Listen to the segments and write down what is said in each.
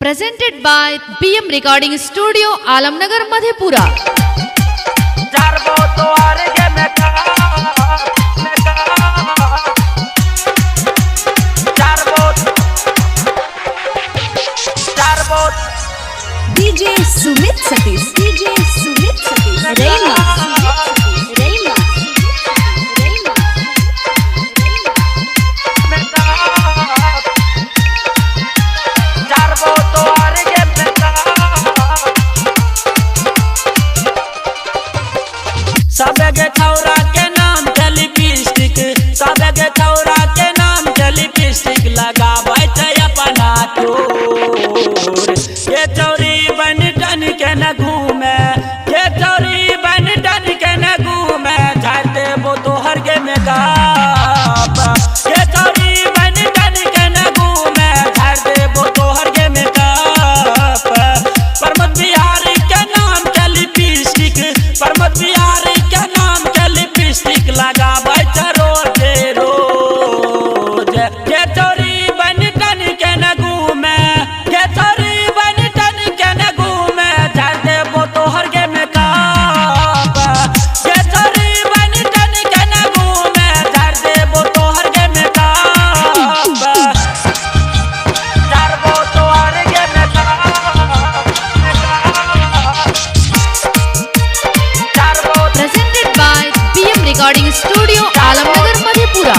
Presented by B.M. Recording Studio, Alamnagar Madhepura. DJ Sumit Satish, DJ Sumit Satish, रेमा, रेमा, सबके छौरा के नाम के लिपस्टिक, सबके छौरा के नाम के लिपस्टिक लगाबै छै अपना ठोर। के चौरी बन टन के न घूमे, के चौरी बन टन के न घूमे, झाड़ देबो तोहर के मेकअप। के चौरी बन टन के न घूमे, झाड़ देबो तोहर के मेकअप। प्रमोद बिहारी के नाम के लिपस्टिक, प्रमोद बिहारी के नाम के लिपस्टिक लगाबै छै रोजे रोज। के चोरी बन टन के न घूमे, के चोरी बन टन के न घूमे, झाड़ देबो तोहर के मेकअप। के चोरी बन टन के न घूमे, झाड़ देबो तोहर के मेकअप। झाड़बो तोहर के makeup. Presented by B.M. Recording Studio, Alamnagar Madhepura.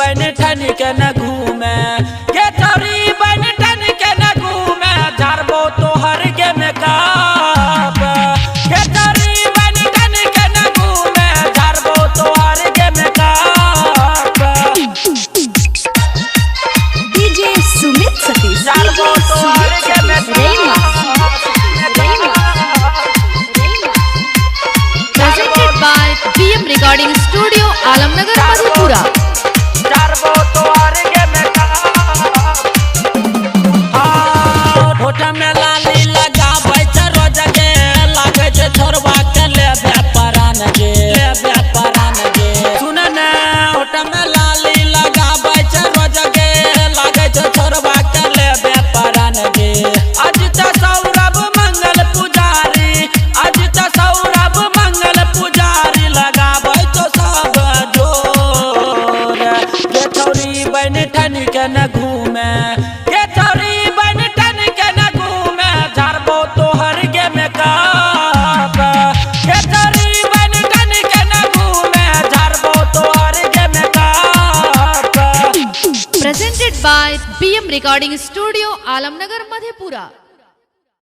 बन ठन के न घूमे, के चोरी बन ठन के न घूमे, झाड़बो तोहर के मेकअप। के चोरी बन ठन के न घूमे, झाड़बो तोहर के मेकअप। DJ सुमित सतीश, झाड़बो तोहर के makeup. Presented by B.M. Recording Studio, Alamnagar Madhepura. झाड़बो तोहर के मेकअप। होठ में लाली लगाबै छै रोज गे, लागै छै छोरबा के लेबे परान गे, लेबे परान गे। सुन ने होठ में लाली लगाबै छै रोज गे, लागै छै छोरबा के लेबे परान गे। आज त सौरभ मंगल पुजारी, आज त सौरभ मंगल पुजारी लगाबै तो सब जोर। के चोरी बन ठन के न घूमे, के चोरी बन ठन के न घूमे, झाड़बो तोहर के मेकअप। के चोरी बन ठन के न घूमे, झाड़बो तोहर के makeup. Presented by B.M. Recording Studio, Alamnagar Madhepura.